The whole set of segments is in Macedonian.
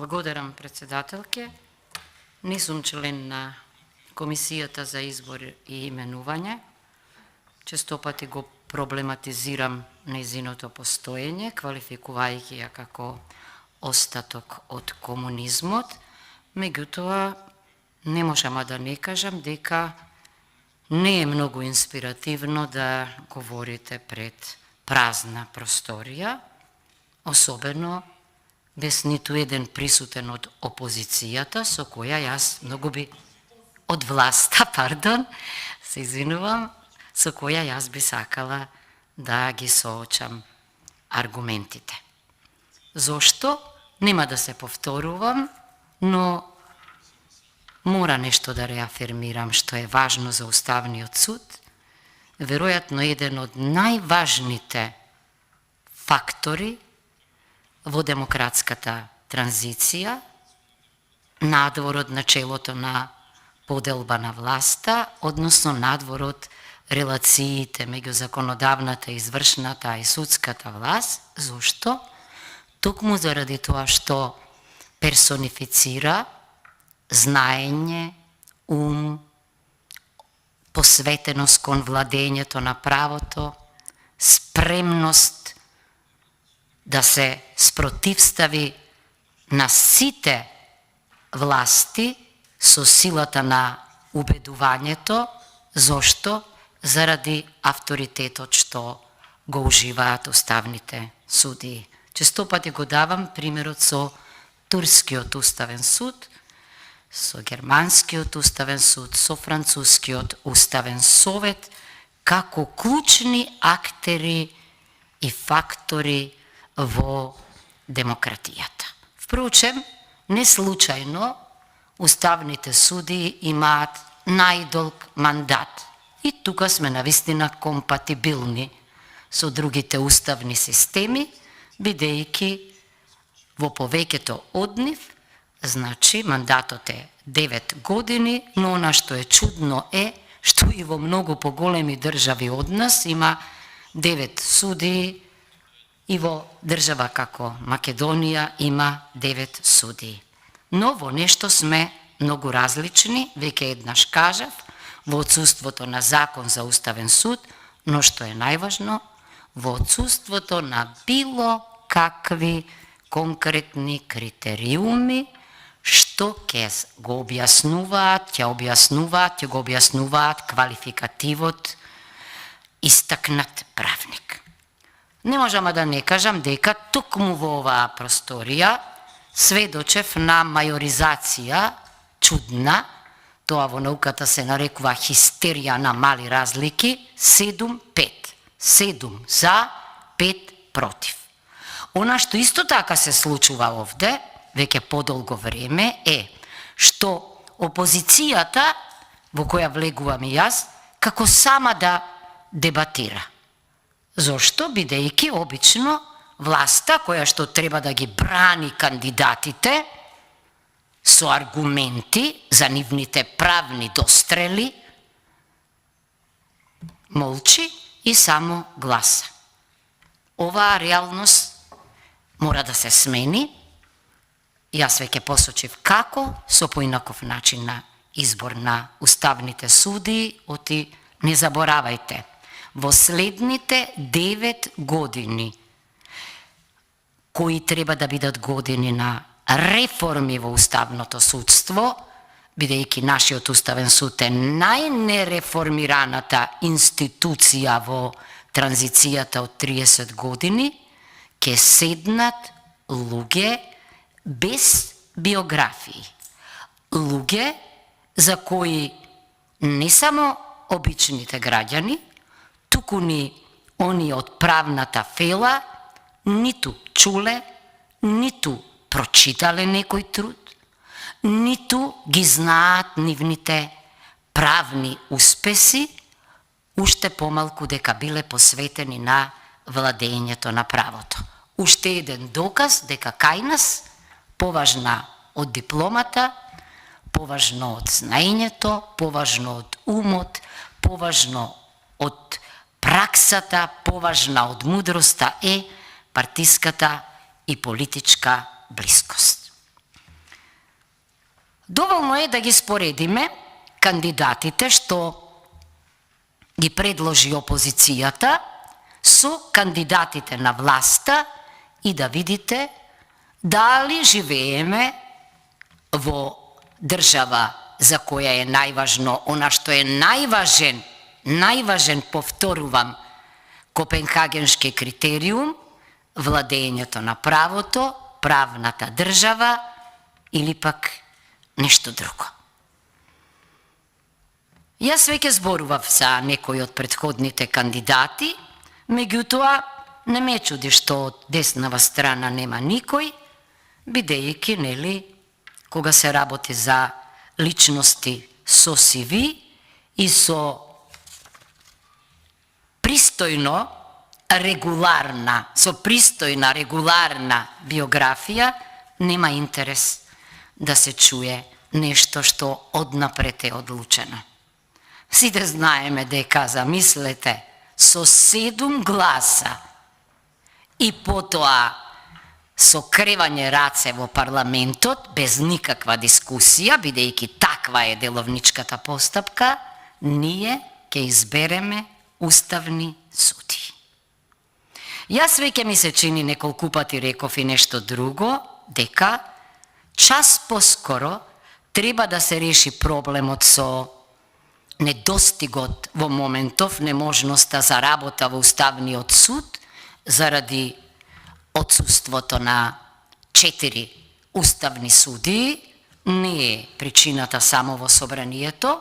Благодарам, председателке. Не сум член на Комисијата за избор и именување. Често пати го проблематизирам нејзиното постоење, квалификувајќи ја како остаток од комунизмот. Меѓутоа, не можам да не кажам дека не е многу инспиративно да говорите пред празна просторија, особено без ниту еден присутен од опозицијата, со која јас многу би од власта, се извинувам, со која јас би сакала да ги соочам аргументите. Зошто? Нема да се повторувам, но мора нешто да реафирмирам што е важно за Уставниот суд. Веројатно еден од најважните фактори во демократската транзиција, надвор од начелото на поделба на власта, односно надвор од релациите меѓу законодавната, извршната и судската власт. Зошто? Токму заради тоа што персонифицира знаење, ум, посветеност кон владењето на правото, спремност да се спротивстави на сите власти со силата на убедувањето. Зошто? Заради авторитетот што го уживаат уставните судии. Често пати го давам примерот со турскиот уставен суд, со германскиот уставен суд, со францускиот уставен совет, како клучни актери и фактори во демократијата. Впрочем, не случајно уставните судии имаат најдолг мандат и тука сме навистина компатибилни со другите уставни системи, бидејќи во повеќето од нив, значи мандатот е 9 години, но она што е чудно е што и во многу поголеми држави од нас има 9 судии, и во држава како Македонија има 9 судии. Но во нешто сме многу различни, веќе еднаш кажав, во отсуството на закон за уставен суд, но што е најважно, во отсуството на било какви конкретни критериуми што ќе го објаснуваат квалификативот истакнат правник. Не можам да не кажам дека токму во оваа просторија сведочев на мајоризација чудна, тоа во науката се нарекува хистерија на мали разлики, 7-5. 7 за, 5 против. Она што исто така се случува овде, веќе подолго време, е што опозицијата, во која влегувам и јас, како сама да дебатира. Зошто? Бидејќи обично власта, која што треба да ги брани кандидатите со аргументи за нивните правни дострели, молчи и само гласа. Оваа реалност мора да се смени. Јас веќе посочив како, со поинаков начин на избор на уставните судии, оти не заборавајте, во следните 9 години, кои треба да бидат години на реформи во уставното судство, бидејќи нашиот уставен суд е најнереформираната институција во транзицијата од 30 години, ќе седнат луѓе без биографии. Луѓе за кои не само обичните граѓани, туку ни оние од правната фела ниту чуле, ниту прочитале некој труд, ниту ги знаат нивните правни успеси, уште помалку дека биле посветени на владењето на правото. Уште еден доказ дека кај нас поважна од дипломата, поважно од знаењето, поважно од умот, поважно од праксата, поважна од мудроста е партиската и политичка блискост. Доволно е да ги споредиме кандидатите што ги предложи опозицијата со кандидатите на власта и да видите дали живееме во држава за која е најважно, она што е најважен, повторувам, Копенхагенски критериум, владењето на правото, правната држава или пак нешто друго. Јас веќе зборував за некои од претходните кандидати, меѓутоа не ме чуди што од деснава страна нема никој, бидејќи, нели, кога се работи за личности со CV и со пристојна регуларна биографија, нема интерес да се чуе нешто што однапред е одлучено. Сите знаеме дека, замислете, со 7 гласа и потоа со кревање раце во парламентот, без никаква дискусија, бидејќи таква е деловничката постапка, ние ќе избереме уставни судии. Јас веќе ми се чини, неколку пати реков и нешто друго, дека час поскоро треба да се реши проблемот со недостигот во моментов, неможноста за работа во Уставниот суд, заради отсуството на 4 уставни судии. Не е причината само во собранието,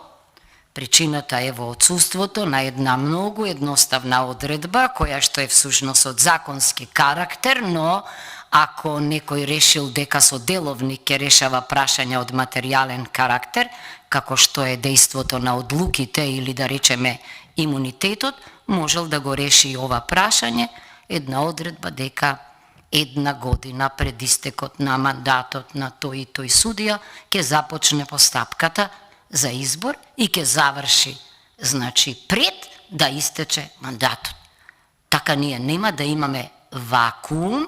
причината е во отсуството на една многу едноставна одредба, која што е всушност од законски карактер, но ако некој решил дека со деловник ќе решава прашања од материјален карактер, како што е дејството на одлуките или да речеме имунитетот, можел да го реши и ова прашање, една одредба дека 1 година пред истекот на мандатот на тој и тој судија ќе започне постапката за избор и ќе заврши, значи, пред да истече мандатот. Така ние нема да имаме вакуум,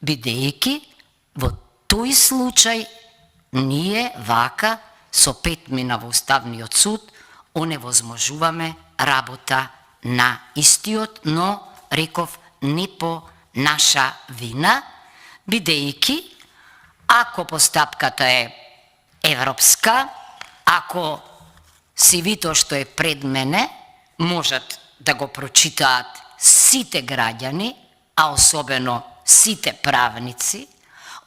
бидејќи во тој случај ние вака со 5 мина во Уставниот суд оневозможуваме работа на истиот, но реков не по наша вина, бидејќи ако постапката е европска, ако CV-то што е пред мене можат да го прочитаат сите граѓани, а особено сите правници,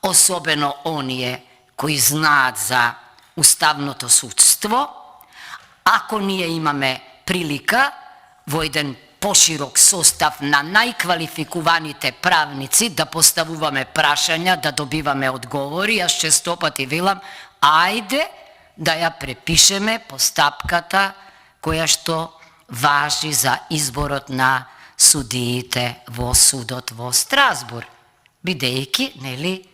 особено оние кои знаат за уставното судство, ако ние имаме прилика во еден поширок состав на најквалификуваните правници да поставуваме прашања, да добиваме одговори, јас честопати велам, ајде да ја препишеме постапката која што важи за изборот на судиите во судот во Страсбур, бидејќи, нели,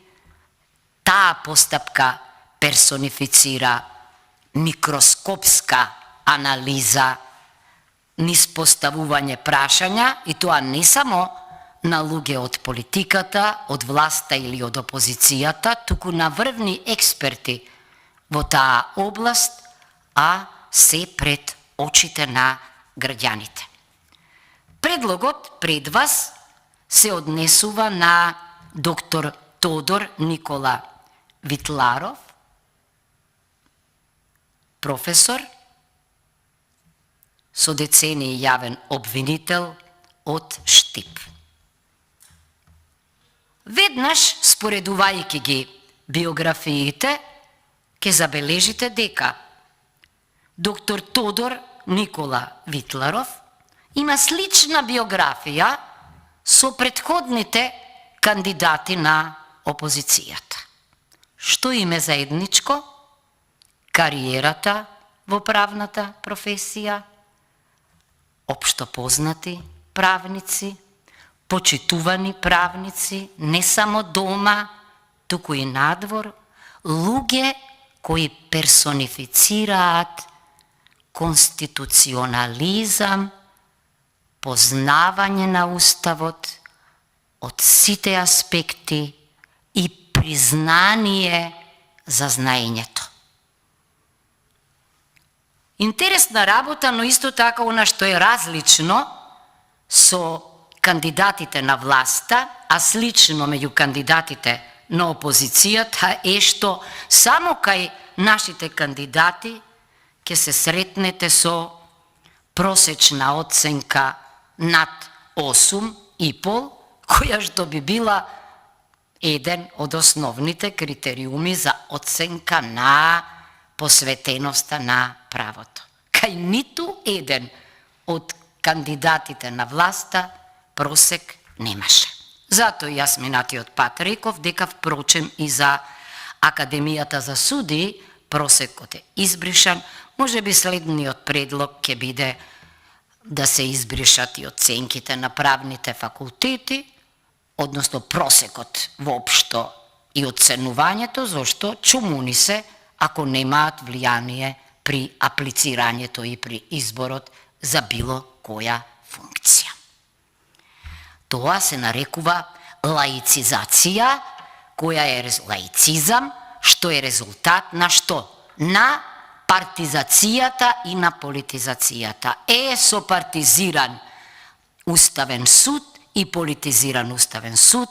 таа постапка персонифицира микроскопска анализа, низ поставување прашања, и тоа не само на луѓе од политиката, од власта или од опозицијата, туку на врвни експерти во таа област, а се пред очите на граѓаните. Предлогот пред вас се однесува на доктор Тодор Никола Витларов, професор, со децении јавен обвинител од Штип. Веднаш, споредувајќи ги биографиите, ќе забележите дека доктор Тодор Никола Витларов има слична биографија со претходните кандидати на опозицијата. Што им е заедничко? Кариерата во правната професија, општо познати правници, почитувани правници, не само дома, туку и надвор, луѓе кои персонифицираат конституционализам, познавање на Уставот од сите аспекти и признание за знаењето. Интересна работа, но исто така она што е различно со кандидатите на власта, а слично меѓу кандидатите на опозицијата е што само кај нашите кандидати ќе се сретнете со просечна оценка над 8,5, која што би била еден од основните критериуми за оценка на посветеноста на правото. Кај ниту еден од кандидатите на власта просек немаше. Зато јас минатиот пат реков дека впрочем и за Академијата за суди просекот е избришан. Може би следниот предлог ќе биде да се избришат и оценките на правните факултети, односно просекот воопшто и оценувањето, зашто чумуни се ако немаат влијание при аплицирањето и при изборот за било која функција. Тоа се нарекува лаицизација, која е лаицизам, што е резултат на што? На партизацијата и на политизацијата. Со партизиран уставен суд и политизиран уставен суд,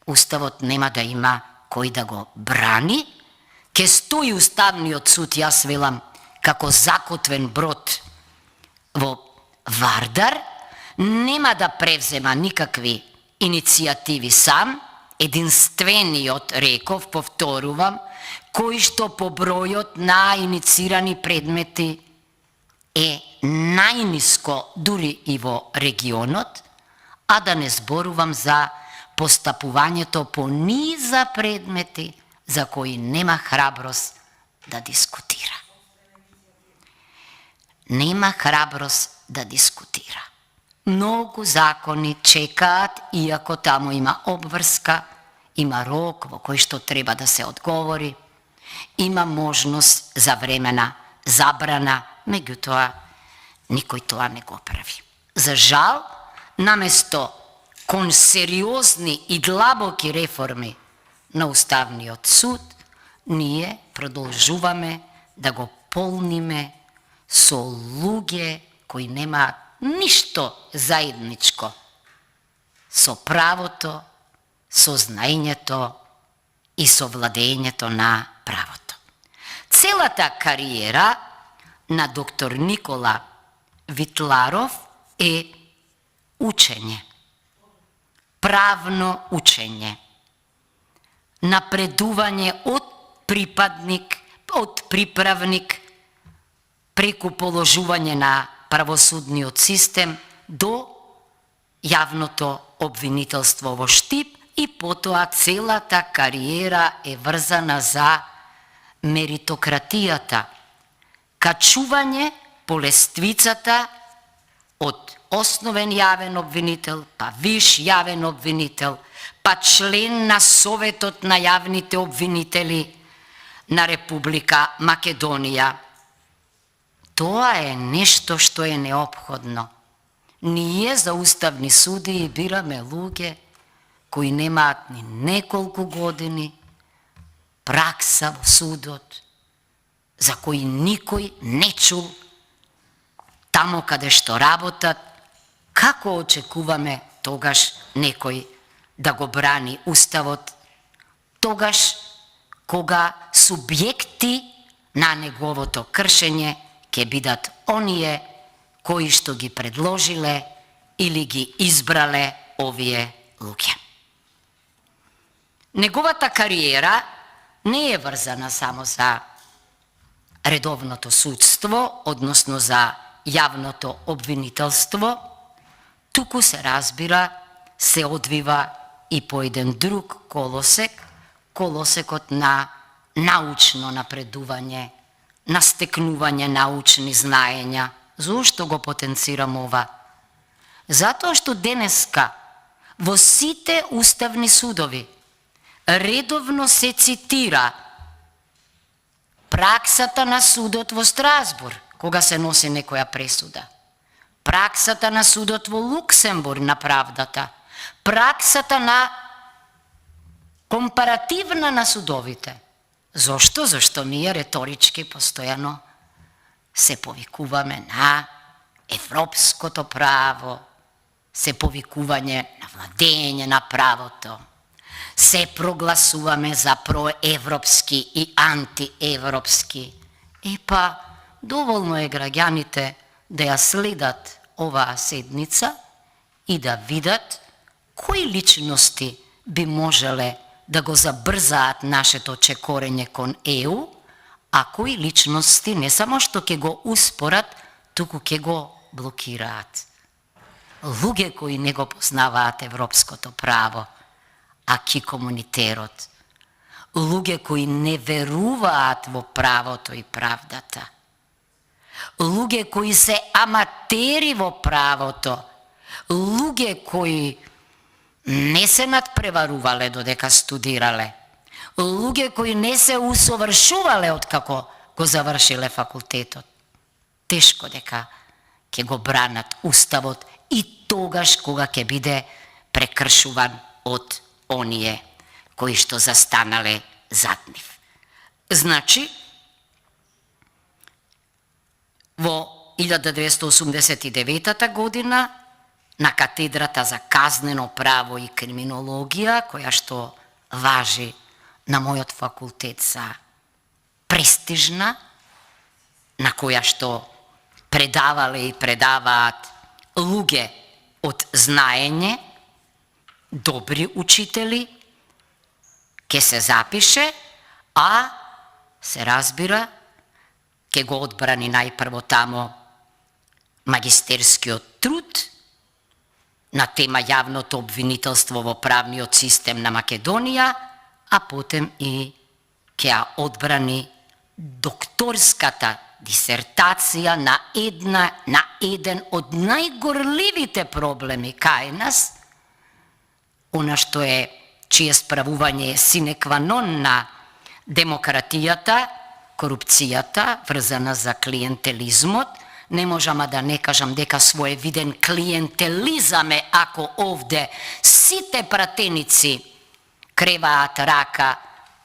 уставот нема да има кој да го брани. Ке стои уставниот суд, јас велам, како закотвен брод во Вардар, нема да превзема никакви иницијативи сам, единствениот, реков, повторувам, кој што по бројот на инициирани предмети е најниско дури и во регионот, а да не зборувам за постапувањето по низа предмети за кои нема храброст да дискутира. Нема храброст да дискутира. Многу закони чекаат, иако таму има обврска, има рок во кој што треба да се одговори, има можност за времена забрана, меѓутоа никој тоа не го прави. За жал, наместо кон сериозни и длабоки реформи на Уставниот суд, ние продолжуваме да го полниме со луѓе кои немаат ништо заедничко со правото, со знаењето и со владењето на правото. Целата кариера на доктор Никола Витларов е учење, правно учење, напредување од припадник, од приправник, преку положување на правосудниот систем до јавното обвинителство во Штип и потоа целата кариера е врзана за меритократијата, качување по лествицата од основен јавен обвинител, па виш јавен обвинител, па член на Советот на јавните обвинители на Република Македонија. Тоа е нешто што е неопходно. Ние за уставни судии бираме луѓе кои немаат ни неколку години пракса во судот, за кои никој не чул, тамо каде што работат. Како очекуваме тогаш некој да го брани уставот, тогаш кога субјекти на неговото кршење ќе бидат оние кои што ги предложиле или ги избрале овие луѓе. Неговата кариера не е врзана само за редовното судство, односно за јавното обвинителство, туку се разбира, се одвива и по еден друг колосек, колосекот на научно напредување, на стекнување научни знаења. Зошто го потенцирам ова? Затоа што денеска во сите уставни судови редовно се цитира праксата на судот во Страсбург, кога се носи некоја пресуда, праксата на судот во Луксембург на правдата, праксата на компаративна на судовите. Зошто? Зашто ние реторички постојано се повикуваме на европското право, се повикување на владење на правото, се прогласуваме за проевропски и антиевропски. Па, доволно е граѓаните да ја следат оваа седница и да видат кои личности би можеле да го забрзаат нашето чекорење кон ЕУ, а кои личности не само што ќе го успорат, туку ќе го блокираат. Луѓе кои не го познаваат европското право, аки комунитерот. Луѓе кои не веруваат во правото и правдата. Луѓе кои се аматери во правото. Луѓе кои не се надпреварувале додека студирале. Луѓе кои не се усовршувале откако го завршиле факултетот. Тешко дека ќе го бранат уставот и тогаш кога ќе биде прекршуван од оние кои што застанале зад нив. Значи, во 1989 година на катедрата за казнено право и криминологија, која што важи на мојот факултет за престижна, на која што предавале и предаваат луѓе од знаење, добри учители, ќе се запише, а се разбира, ќе го одбрани најпрво тамо магистерскиот труд на тема јавното обвинителство во правниот систем на Македонија, а потем и ќе ја одбрани докторската дисертација на еден од најгорливите проблеми кај нас, она што е чие справување е sine qua non на демократијата, корупцијата, врзана за клиентелизмот. Не можам да не кажам дека своевиден клиентелизам е ако овде сите пратеници креваат рака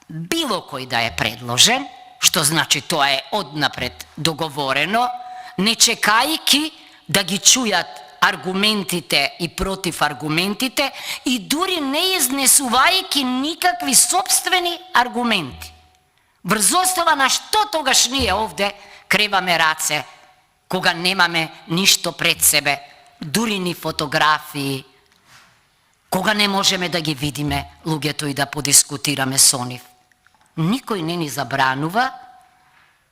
било кој да е предложен, што значи тоа е однапред договорено, не чекајки да ги чујат аргументите и против аргументите и дури не изнесувајќи никакви сопствени аргументи. Врз основа на што тогаш ние овде креваме раце, кога немаме ништо пред себе, дури ни фотографии, кога не можеме да ги видиме луѓето и да подискутираме со нив. Никој не ни забранува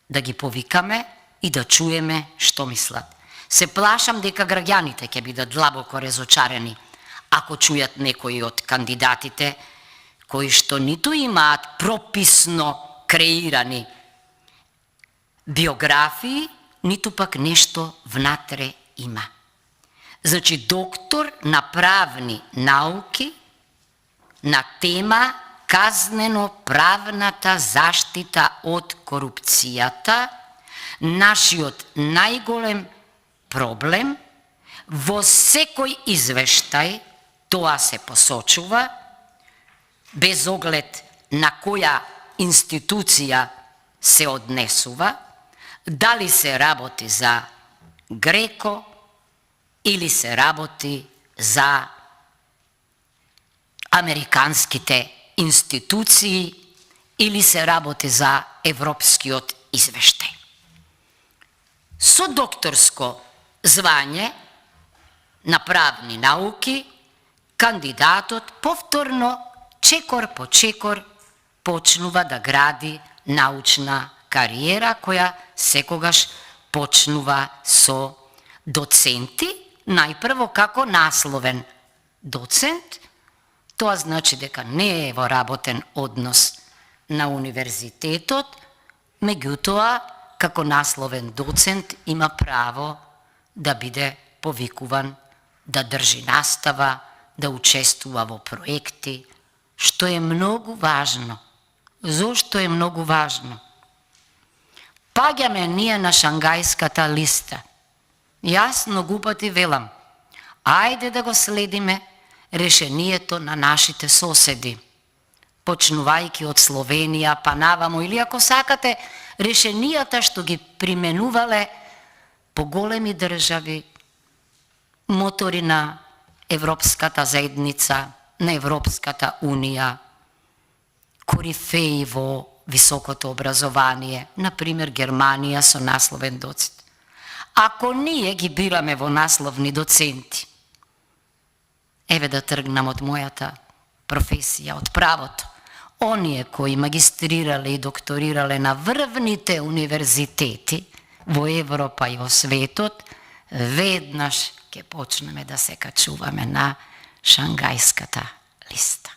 да ги повикаме и да чуеме што мислат. Се плашам дека граѓаните ќе бидат длабоко разочарени ако чујат некои од кандидатите кои што ниту имаат прописно креирани биографии, ниту пак нешто внатре има. Значи, доктор на правни науки на тема казнено-правната заштита од корупцијата, нашиот најголем проблем, во секој извештај тоа се посочува, без оглед на која институција се однесува, дали се работи за Греко или се работи за американските институции или се работи за европскиот извештај. Со докторско звање на правни науки, кандидатот повторно, чекор по чекор, почнува да гради научна кариера, која секогаш почнува со доценти, најпрво како насловен доцент. Тоа значи дека не е во работен однос на универзитетот, меѓутоа, како насловен доцент има право да биде повикуван, да држи настава, да учествува во проекти, што е многу важно. Зошто е многу важно? Паѓаме ние на Шангајската листа. Јас многу пати велам, ајде да го следиме решението на нашите соседи. почнувајќи од Словенија, па наваму, или ако сакате, решенијата што ги применувале поголеми држави, мотори на Европската заедница, на Европската унија, корифеи во високото образование, например Германија со насловен доцент. Ако ние ги бираме во насловни доценти, еве да тргнам од мојата професија, од правото, оние кои магистрирале и докторирале на врвните универзитети во Европа и во светот, веднаш ќе почнеме да се качуваме на Шангајската листа.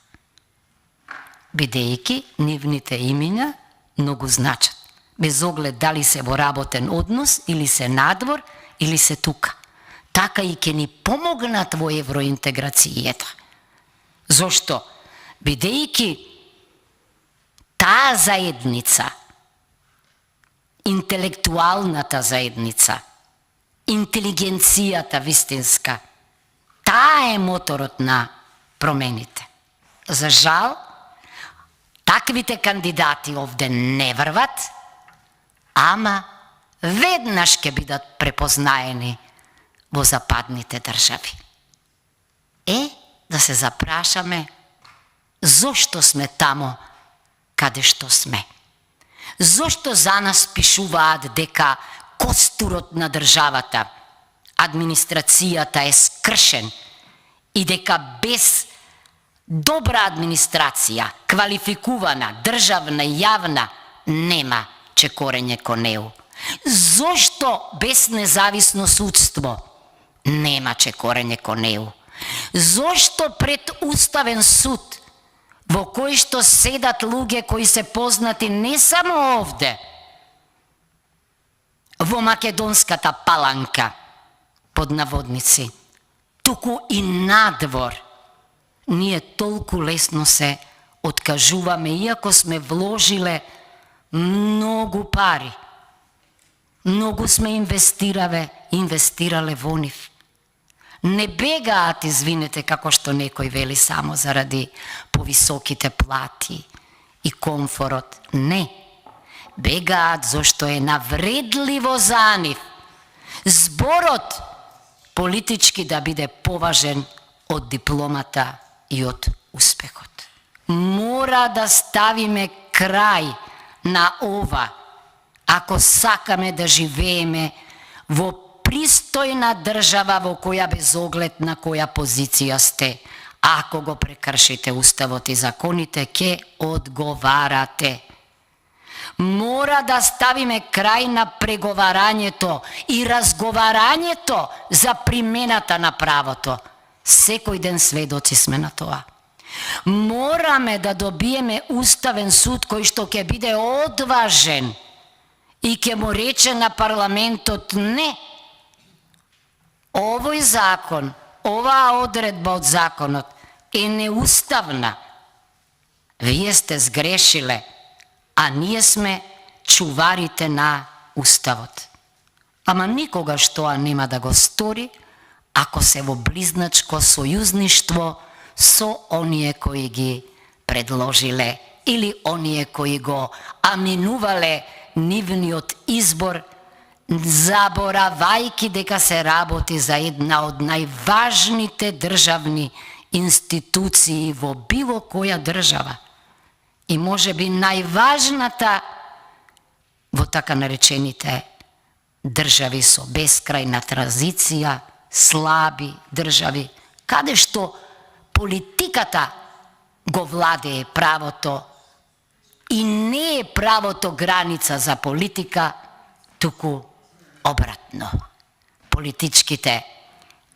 Бидејќи нивните имиња многу значат, без оглед дали се во работен однос, или се надвор, или се тука. Така и ќе ни помогнат во евроинтеграцијата. Зошто? Бидејќи таа заедница, интелектуалната заедница, интелигенцијата вистинска, таа е моторот на промените. За жал, таквите кандидати овде не врват, ама веднаш ќе бидат препознаени во западните држави. Да се запрашаме зошто сме тамо каде што сме. Зошто за нас пишуваат дека костурот на државата, администрацијата е скршен и дека без добра администрација, квалификувана, државна и јавна, нема чекорење кон неу. Зошто без независно судство нема чекорење кон неу? Зошто пред Уставен суд, во кој што седат луѓе кои се познати не само овде, во Македонската паланка, под наводници, туку и надвор, ние толку лесно се откажуваме, иако сме вложиле многу пари, многу сме инвестирале во нив. Не бегаат, извинете, како што некој вели, само заради повисоките плати и комфорот. Не. Бегаат зашто е навредливо за нив зборот политички да биде поважен од дипломата и од успехот. Мора да ставиме крај на ова, ако сакаме да живееме во пристојна држава во која без оглед на која позиција сте, ако го прекршите уставот и законите, ќе одговарате. Мора да ставиме крај на преговарањето и разговарањето за примената на правото. Секој ден сведоци сме на тоа. Мораме да добиеме уставен суд кој што ќе биде одважен и ќе му рече на парламентот не. Овој закон, оваа одредба од законот е неуставна. Вие сте сгрешиле, а ние сме чуварите на уставот. Ама никогаш тоа нема да го стори ако се во близначко сојузништво со оние кои ги предложиле или оние кои го аминувале нивниот избор, заборавајки дека се работи за една од најважните државни институции во било која држава и можеби најважната во така наречените држави со бескрајна транзиција, слаби држави, каде што политиката го владее правото и не е правото граница за политика, туку обратно. Политичките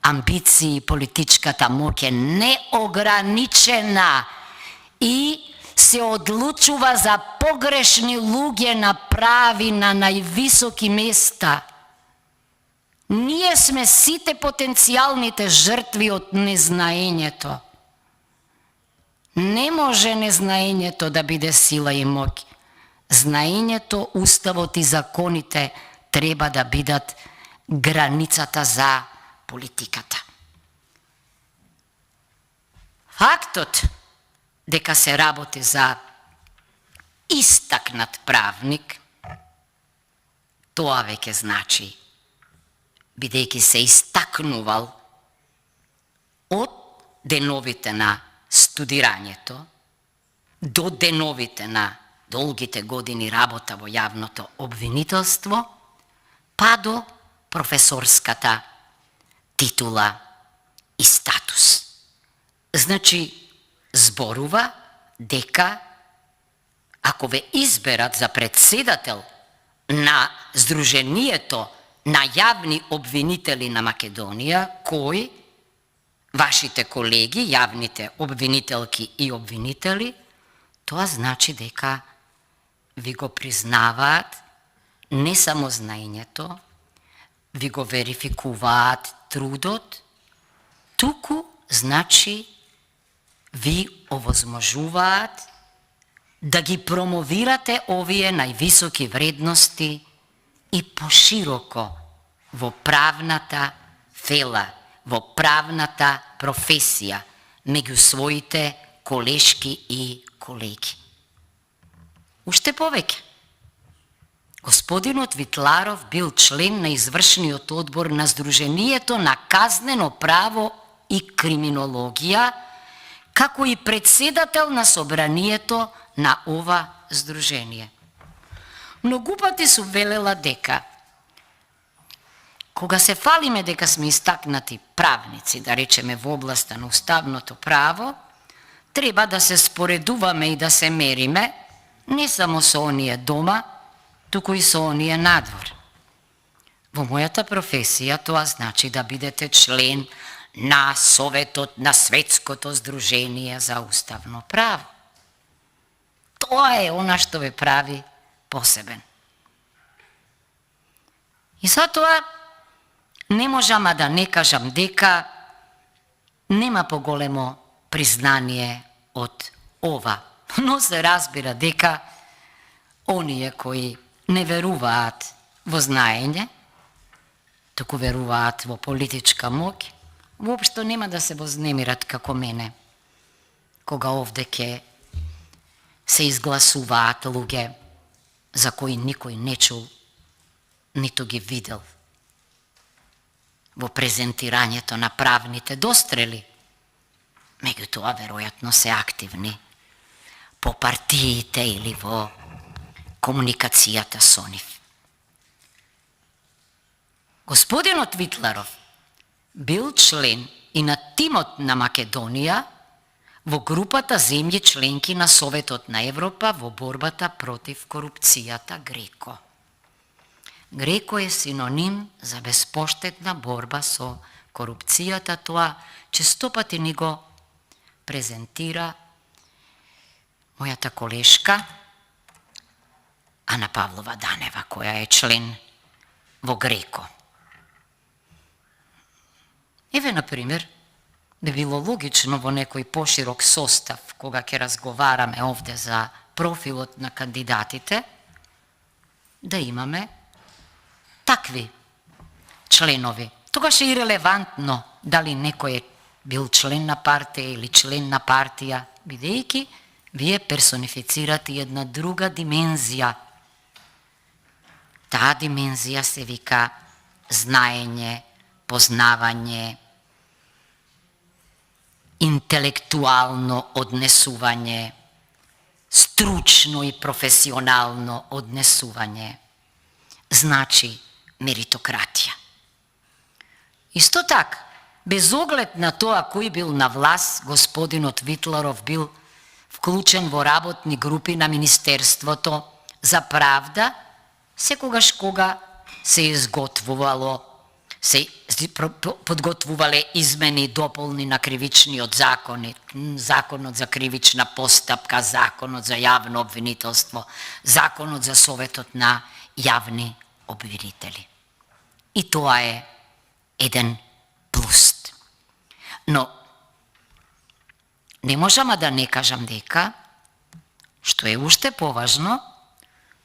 амбиции, политичката моќ е неограничена и се одлучува за погрешни луѓе на прави на највисоки места. Ние сме сите потенцијалните жртви од незнаењето. Не може незнаењето да биде сила и моќ. Знаењето, уставот и законите треба да бидат границата за политиката. Фактот дека се работи за истакнат правник, тоа веќе значи, бидејќи се истакнувал од деновите на студирањето до деновите на долгите години работа во јавното обвинителство, па до професорската титула и статус. Значи, зборува дека ако ве изберат за председател на Сдруженијето на јавни обвинители на Македонија, кој вашите колеги, јавните обвинителки и обвинители, тоа значи дека ви го признаваат не само знаењето, ви го верификуваат трудот, туку значи ви овозможуваат да ги промовирате овие највисоки вредности и пошироко во правната фела, во правната професија, меѓу своите колешки и колеги. Уште повеќе, господинот Витларов бил член на извршниот одбор на Сдруженијето на казнено право и криминологија, како и председател на собранието на ова Сдружение. Многу пати су велела дека кога се фалиме дека сме истакнати правници, да речеме во областа на уставното право, треба да се споредуваме и да се мериме не само со оние дома, туку и со оние надвор. Во мојата професија тоа значи да бидете член на Советот на Светското Сдружение за уставно право. Тоа е она што ве прави посебен. И затоа не можам да не кажам дека нема поголемо признание од ова, но се разбира дека оние кои не веруваат во знаење, туку веруваат во политичка моќ, воопшто нема да се вознемират како мене, кога овде ќе се изгласуваат луѓе за кои никој не чул, ниту ги видел во презентирањето на правните дострели. Меѓутоа, веројатно се активни по партиите или во комуникацијата со нив. Господинот Витларов бил член и на тимот на Македонија во групата земји членки на Советот на Европа во борбата против корупцијата ГРЕКО. ГРЕКО е синоним за безпоштедна борба со корупцијата, тоа честопати ни го презентира мојата колешка Ана Павлова Данева, која е член во ГРЕКО. Еве, например, би било логично во некој поширок состав, кога ќе разговараме овде за профилот на кандидатите, да имаме такви членови. Тогаш е ирелевантно дали некој е бил член на партија или член на партија, бидејќи вие персонифицирате една друга димензија. Таа димензија се вика знаење, познавање, интелектуално однесување, стручно и професионално однесување. Значи меритократија. Исто така, без оглед на тоа кој бил на власт, господинот Витларов бил вклучен во работни групи на Министерството за правда, секогаш кога се изготвувало, се подготвувале измени и дополни на кривичниот закони, законот за кривична постапка, законот за јавно обвинителство, законот за Советот на јавни обвинители. И тоа е еден плюс. Но не можам да не кажам дека, што е уште поважно,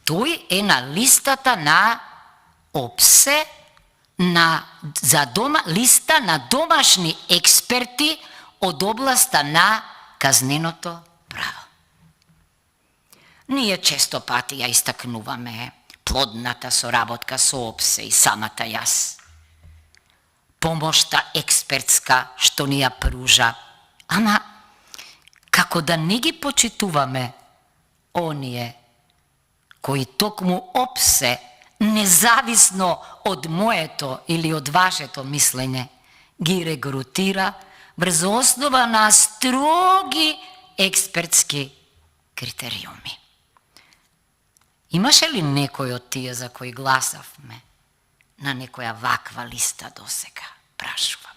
тој е на листата на ОПСЕ, листа на домашни експерти од областа на казненото право. Ние често пати ја истакнуваме плодната соработка со ОПСЕ и самата јас. Помошта експертска што ни ја пружа, ама како да не ги почитуваме оние кои токму ОПСЕ, независно од моето или од вашето мислење, ги регрутира врз основа на строги експертски критериуми. Имаше ли некој од тие за кои гласавме на некоја ваква листа досега? Прашувам.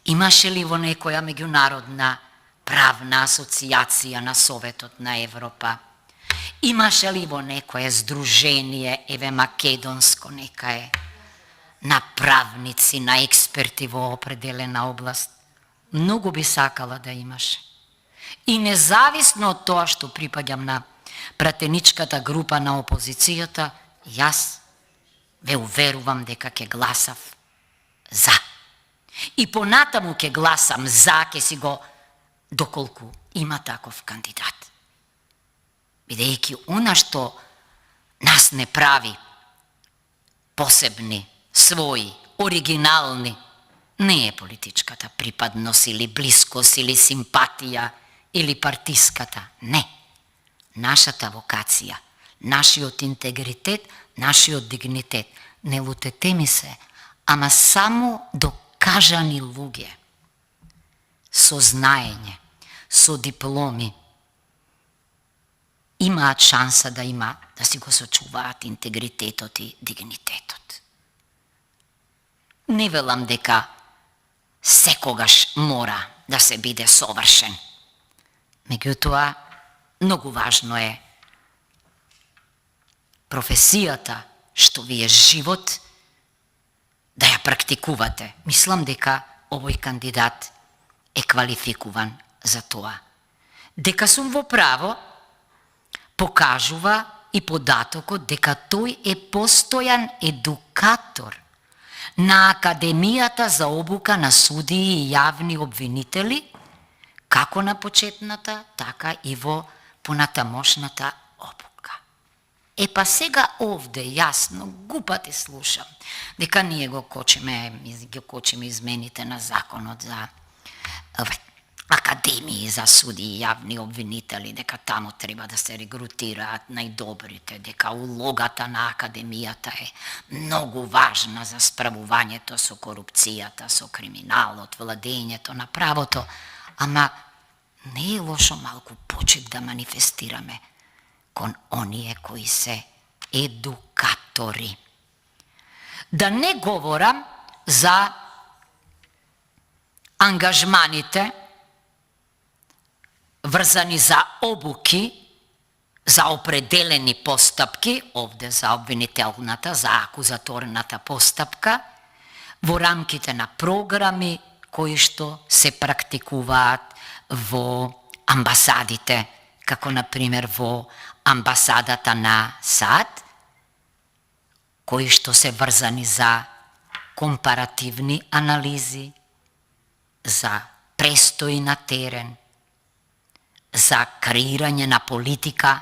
Имаше ли во некоја меѓународна правна асоцијација на Советот на Европа? Имаше ли во некое здружение, еве македонско нека е, на правници, на експерти во определена област? Многу би сакала да имаше. И независно од тоа што припаѓам на пратеничката група на опозицијата, јас ве уверувам дека ќе гласав за. И понатаму ќе гласам за, ќе си го доколку има таков кандидат. Бидејќи она што нас не прави посебни, своји, оригинални, не е политичката припадност или блискост или симпатија или партиската, не. Нашата вокација, нашиот интегритет, нашиот дигнитет. Не лутете ми се, ама само докажани луѓе, со знаење, со дипломи, имаат шанса да си го сочуваат интегритетот и дигнитетот. Не велам дека секогаш мора да се биде совршен. Меѓутоа, многу важно е професијата што ви е живот да ја практикувате. Мислам дека овој кандидат е квалификуван за тоа. Дека сум во право, покажува и податокот дека тој е постојан едукатор на Академијата за обука на судии и јавни обвинители, како на почетната, така и во понатамошната обука. Па сега овде јасно гупати слушам дека ние го кочиме измените на законот за академии за суди и јавни обвинители, дека таму треба да се регрутираат најдобрите, дека улогата на академијата е многу важна за справувањето со корупцијата, со криминалот, владењето на правото, ама не е лошо малку почит да манифестираме кон оние кои се едукатори. Да не говорам за ангажманите врзани за обуки, за определени постапки, овде за обвинителната, за акузаторната постапка, во рамките на програми кои што се практикуваат во амбасадите, како на пример во амбасадата на САД, кои што се врзани за компаративни анализи, за престои на терен, за креирање на политика,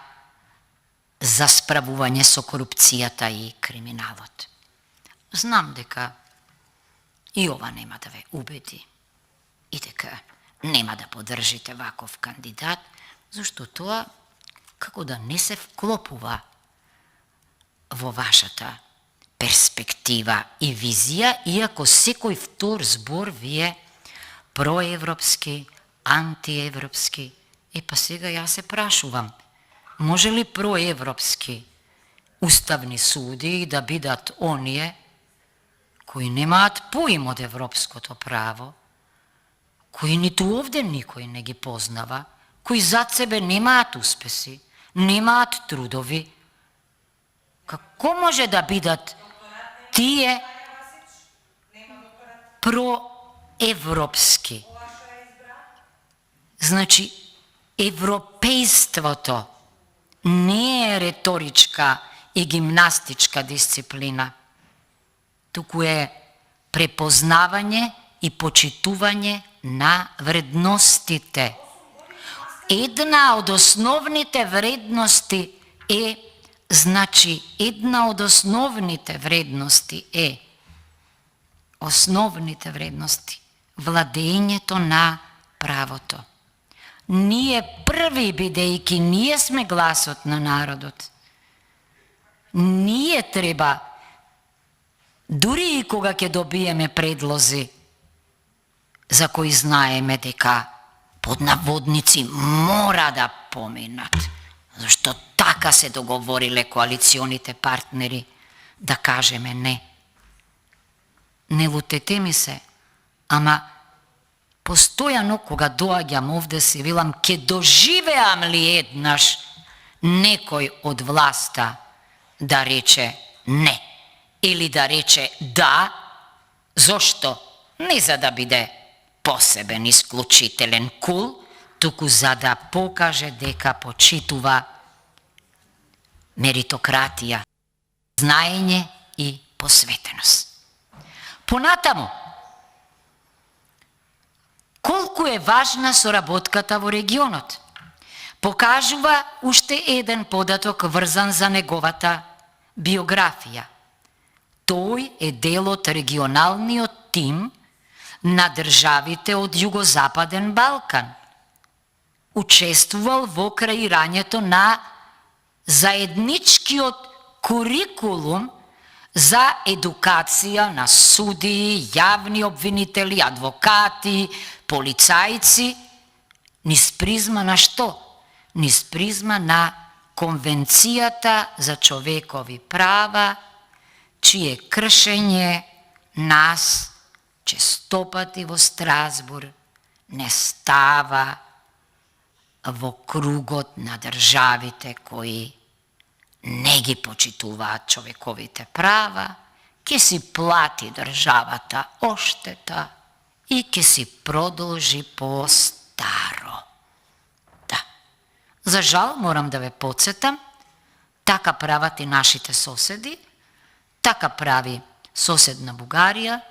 за справување со корупцијата и криминалот. Знам дека и ова нема да ве убеди и дека нема да поддржите ваков кандидат, зашто тоа како да не се вклопува во вашата перспектива и визија, иако секој втор збор ви е проевропски, антиевропски. Па сега јас се прашувам, може ли проевропски уставни суди да бидат оние кои немаат поим од европското право, кои ниту овде никој не ги познава, кои зад себе немаат успеси, немаат трудови? Како може да бидат тие проевропски? Значи, европејството не е реторичка и гимнастичка дисциплина, туку е препознавање и почитување на вредностите. една од основните вредности е, една од основните вредности е, владењето на правото. Ние први, бидејќи ние сме гласот на народот, ние треба, дури и кога ќе добиеме предлози за кои знаеме дека под наводници мора да поминат, зашто така се договориле коалиционите партнери, да кажеме не. Не лутете ми се, ама постојано кога доаѓам овде си велам, ке доживеам ли еднаш некој од власта да рече не или да рече да, зошто? Не за да биде посебен, исклучителен кул, туку за да покаже дека почитува меритократија, знаење и посветеност. Понатаму, колку е важна соработката во регионот, покажува уште еден податок врзан за неговата биографија. Тој е дел од регионалниот тим на државите од Југозападен Балкан. Учествувал во креирањето на заедничкиот курикулум за едукација на судии, јавни обвинители, адвокати, полицајци, низ призма на што? Низ призма на Конвенцијата за човекови права, чие кршење нас честопати во Страсбур не става во кругот на државите кои не ги почитуваат човековите права, ќе си плати државата оштета и ќе си продолжи по старо. Да. За жал, морам да ве потсетам, така прават и нашите соседи, така прави соседна Бугарија,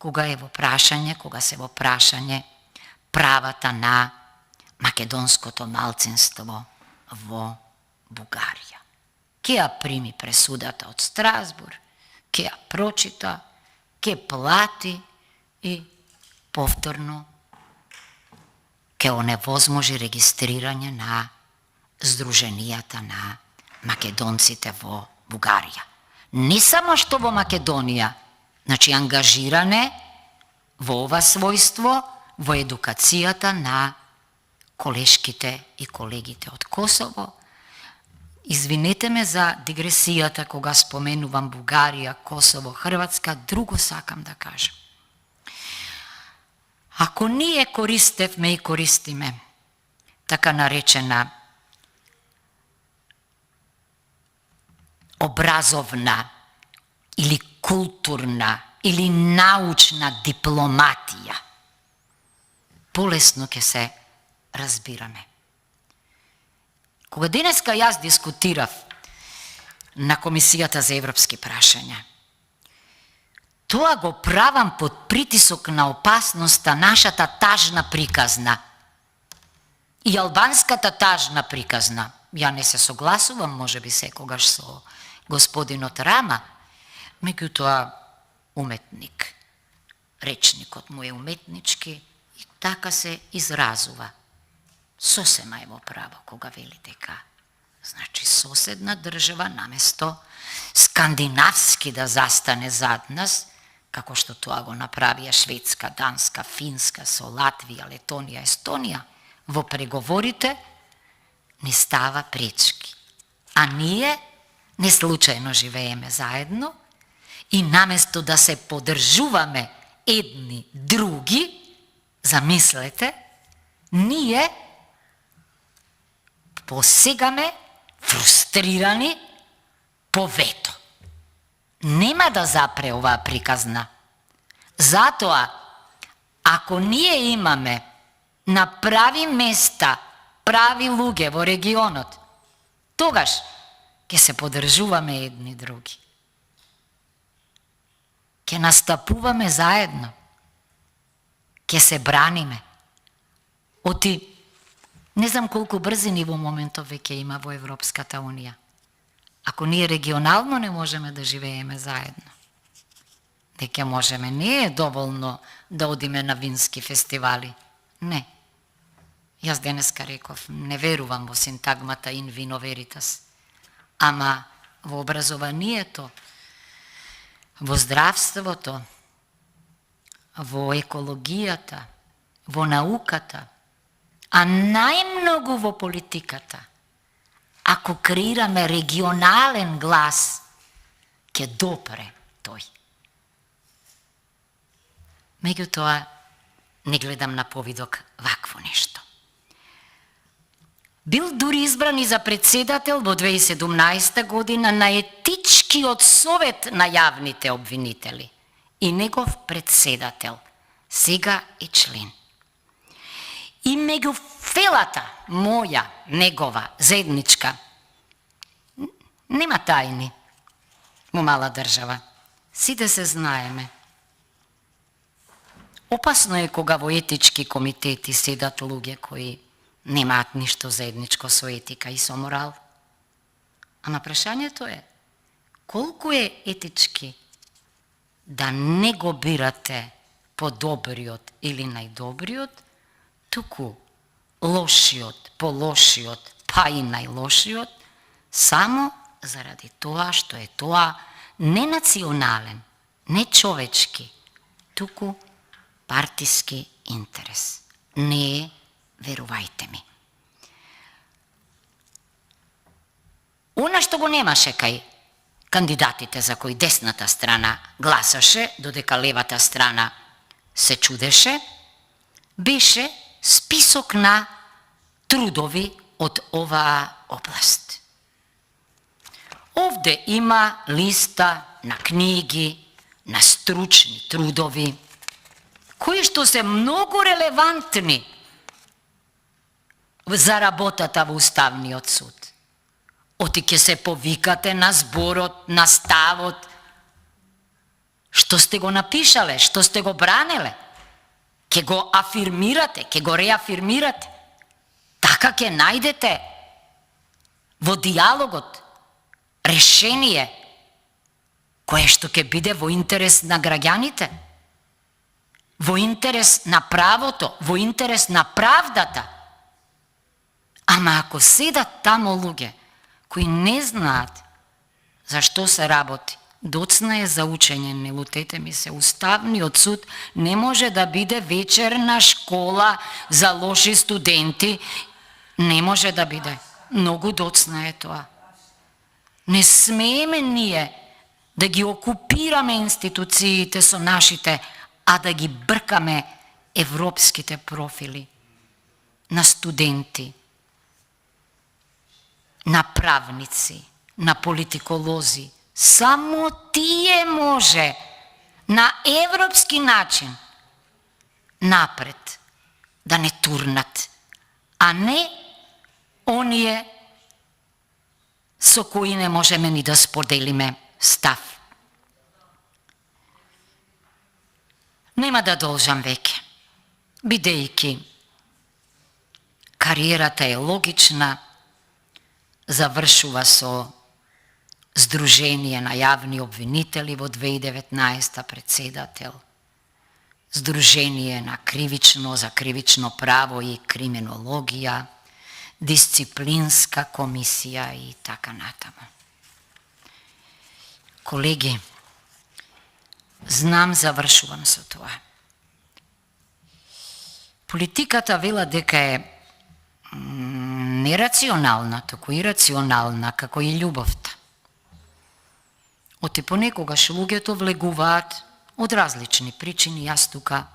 кога се во прашање правата на македонското малцинство во Бугарија. Ке ја прими пресудата од Страсбур, ке ја прочита, ке плати и повторно ке оневозможи регистрирање на Сдруженијата на македонците во Бугарија. Не само што во Македонија, значи ангажиране во ова својство во едукацијата на колешките и колегите од Косово. Извинете ме за дигресијата кога споменувам Бугарија, Косово, Хрватска, друго сакам да кажам. Ако ние користевме и користиме така наречена образовна или културна или научна дипломатија, полесно ќе се разбираме. Кога денеска јас дискутирав на Комисијата за европски прашања, тоа го правам под притисок на опасноста нашата тажна приказна и албанската тажна приказна. Ја не се согласувам, можеби секогаш со господинот Рама, меѓутоа уметник. Речникот му е уметнички и така се изразува. Сосема е во право кога вели дека, значи соседна држава наместо скандинавски да застане зад нас, како што тоа го направија Шведска, Данска, Финска со Латвија, Летонија, Естонија, во преговорите ни става пречки. А ние не случајно живееме заедно и наместо да се поддржуваме едни други, замислете, ние посегаме фрустрирани по вето. Нема да запре оваа приказна. Затоа, ако ние имаме на прави места прави луѓе во регионот, тогаш ќе се поддржуваме едни други. Ќе настапуваме заедно. Ќе се браниме. Оти Не знам колку брзини во моментов веќе има во Европската Унија. Ако ние регионално не можеме да живееме заедно, дека можеме, не е доволно да одиме на вински фестивали. Не. Јас денеска реков, не верувам во синтагмата in vino veritas. Ама во образованието, во здравството, во екологијата, во науката, а најмногу во политиката, ако креираме регионален глас, ќе допре тој. Меѓутоа, не гледам на повидок вакво нешто. Бил дури избран и за председател во 2017 година на етичкиот совет на јавните обвинители и негов председател, сега е член. И меѓу фелата моја, негова, заедничка, нема тајни во мала држава. Сите се знаеме. Опасно е кога во етички комитети седат луѓе кои немаат ништо заедничко со етика и со морал. Ама прашањето е, колку е етички да не го бирате подобриот или најдобриот, туку лошиот, полошиот, па и најлошиот, само заради тоа што е тоа не национален, не човечки, туку партиски интерес. Не е, верувајте ми. Она што го немаше кај кандидатите за кои десната страна гласаше, додека левата страна се чудеше, беше список на трудови од оваа област. Овде има листа на книги, на стручни трудови, кои што се многу релевантни за работата во Уставниот суд. Оти ќе се повикате на зборот, на ставот, што сте го напишале, што сте го бранеле, ќе го афирмирате, ќе го реафирмирате. Така ќе најдете во диалогот решение кое што ќе биде во интерес на граѓаните, во интерес на правото, во интерес на правдата. Ама ако седат тамо луѓе кои не знаат за што се работи, доцна е за учење, не лутете ми се, Уставниот суд не може да биде вечерна школа за лоши студенти, не може да биде. Многу доцна е тоа. Не смееме ние да ги окупираме институциите со нашите, а да ги бркаме европските профили на студенти, на правници, на политиколози. Само тие може на европски начин напред да не турнат, а не оние со кои не можеме ни да споделиме став. Нема да должам веќе, бидејќи кариерата е логична, завршува со Сдружение на јавни обвинители во 2019 председател, Сдружение на кривично за кривично право и криминологија, дисциплинска комисија и така натаму. Колеги, знам, завршувам со тоа. Политиката вела дека е нерационална, туку ирационална, како и љубовта. Оти понекогаш луѓето влегуваат од различни причини, јас тука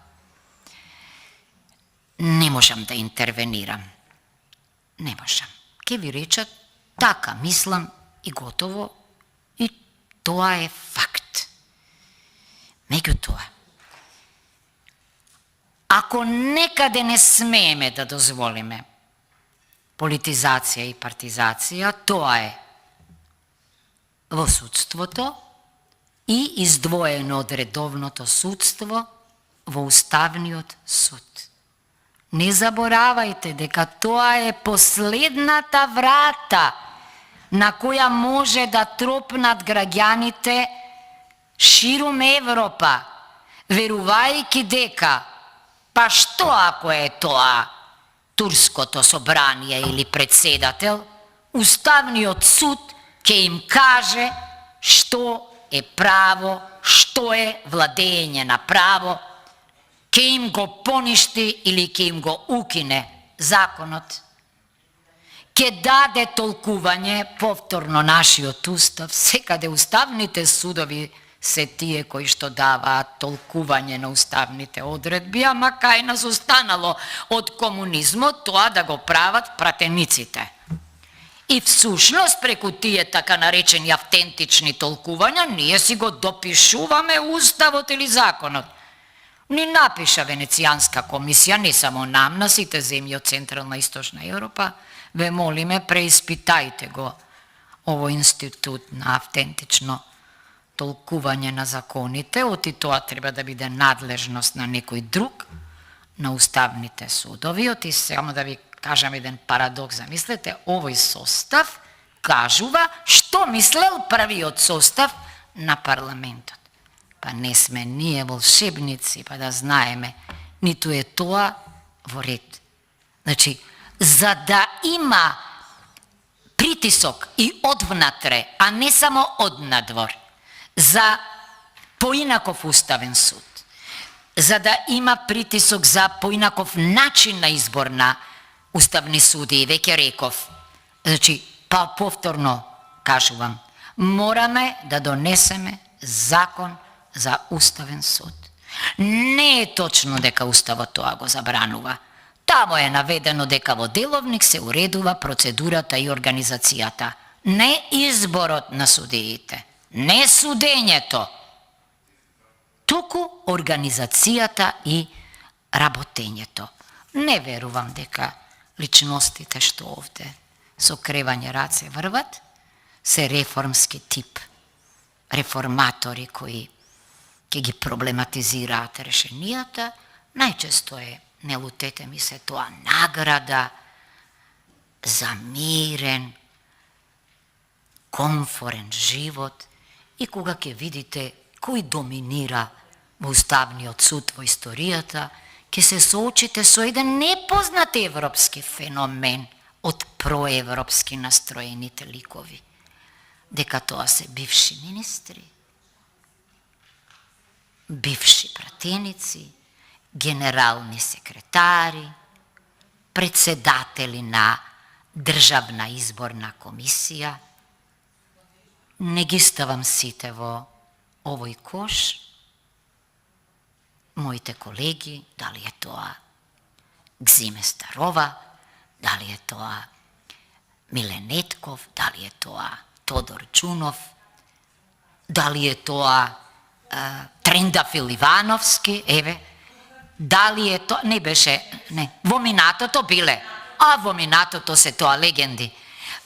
не можам да интервенирам. Не можам. Ке ви речат, така мислам и готово, и тоа е факт. Меѓутоа, ако некаде не смееме да дозволиме политизација и партизација, тоа е во судството и издвоено од редовното судство во Уставниот суд. Не заборавајте дека тоа е последната врата на која може да тропнат граѓаните ширум Европа, верувајќи дека, па што ако е тоа турското собрание или председател, Уставниот суд ќе им каже што е право, што е владење на право, ќе им го поништи или ќе им го укине законот, ќе даде толкување повторно нашиот устав. Секаде уставните судови се тие кои што даваат толкување на уставните одредби, ама кај нас останало од комунизмот тоа да го прават пратениците. И всушност преку тие така наречени автентични толкувања ние си го допишуваме уставот или законот. Ни напиша Венецијанска комисија, не само нам, на сите земји од Централна и Источна Европа, ве молиме, преиспитајте го овој институт на автентично толкување на законите, оти тоа треба да биде надлежност на некој друг, на уставните судови. Оти само да ви кажам еден парадокс, замислете, овој состав кажува што мислел првиот состав на парламентот. Па не сме ние волшебници, па да знаеме, ниту е тоа во ред. Значи, за да има притисок и одвнатре, а не само однадвор, за поинаков уставен суд, за да има притисок за поинаков начин на избор на уставни суди, и веќе реков, значи, па повторно кажувам, мораме да донесеме закон за уставен суд. Не е точно дека уставот тоа го забранува. Тамо е наведено дека во деловник се уредува процедурата и организацијата, не изборот на судиите, не судењето, туку организацијата и работењето. Не верувам дека личностите што овде со кревање раце врват се реформски тип, реформатори кои ќе ги проблематизираат решенијата. Најчесто е, не лутете ми се, тоа награда за мирен, комфорен живот, и кога ќе видите кој доминира во Уставниот суд во историјата, ќе се соочите со еден непознат европски феномен од проевропски настроените ликови, дека тоа се бивши министри, бивши пратеници, генерални секретари, председатели на Државна изборна комисија. Не ги ставам сите во овој кош. Моите колеги, дали е тоа Гзиме Старова, дали е тоа Миле Нетков, дали е тоа Тодор Џунов, дали е тоа Трендафил Ивановски, еве, дали е тоа, не беше, не, во минатото биле, а во минатото се тоа легенди.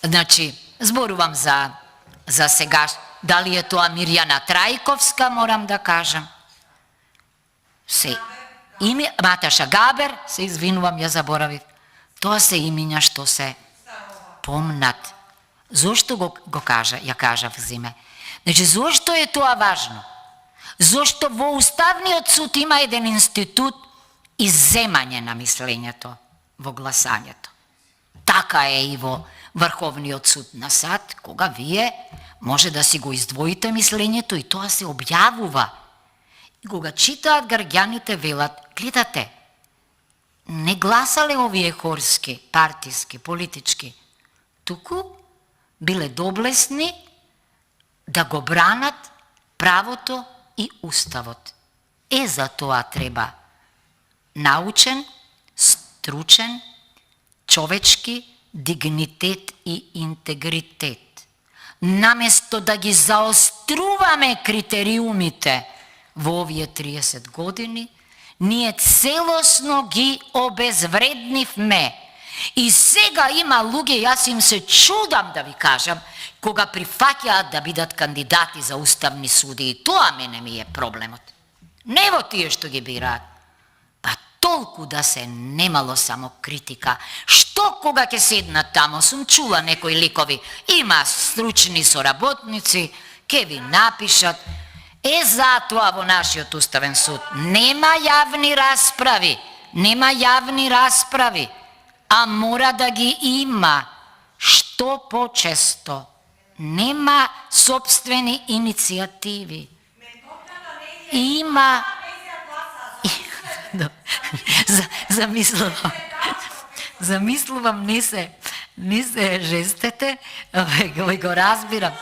Значи, зборувам за сега, дали е тоа Мирјана Трајковска, морам да кажам. Маташа Габер, се извинувам, ја заборавив. Тоа се имиња што се помнат. Зошто го кажа, ја кажав Зиме? Значи, зошто е тоа важно? Зошто во Уставниот суд има еден институт изземање на мислењето во гласањето. Така е и во Врховниот суд на САД, кога вие може да си го издвоите мислењето и тоа се објавува. И кога читаат граѓаните, велат, гледате, не гласале овие хорски, партиски, политички, туку биле доблесни да го бранат правото и уставот. За тоа треба научен, стручен, човечки дигнитет и интегритет. Наместо да ги заоструваме критериумите во овие 30 години, ние целосно ги обезвреднивме. И сега има луѓе, јас им се чудам да ви кажам, кога прифаќаат да бидат кандидати за уставни суди, и тоа мене ми е проблемот. Не во тие што ги бираат, па толку да се немало самокритика. Што кога ќе седнат тамо, сум чула некои ликови, има стручни соработници, ќе ви напишат. Затоа во нашиот уставен суд нема јавни расправи, а мора да ги има што почесто. Нема сопствени иницијативи. Има... Замислувам, не се жестете, го разбирам.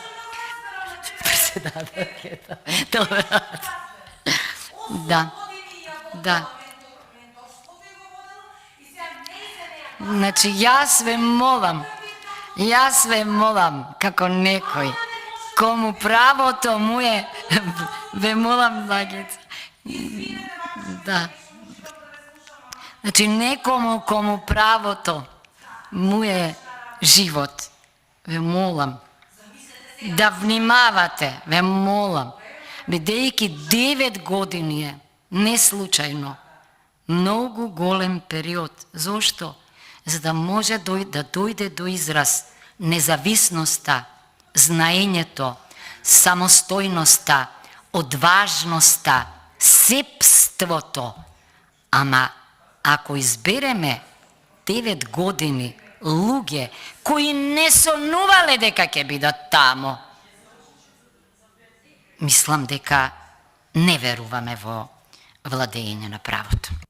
Да. Значи, јас ве молам, како некој, кому правото му е, ве молам, Благица. Да. Значи, некому кому правото му е живот, ве молам, да внимавате, ве молам, бидејќи 9 години е, не случајно, многу голем период. Зошто? За да може да дојде до израз независноста, знаењето, самостојноста, одважноста, сепството. Ама ако избереме 9 години луѓе кои не сонувале дека ќе бидат тамо, мислам дека не веруваме во владење на правото.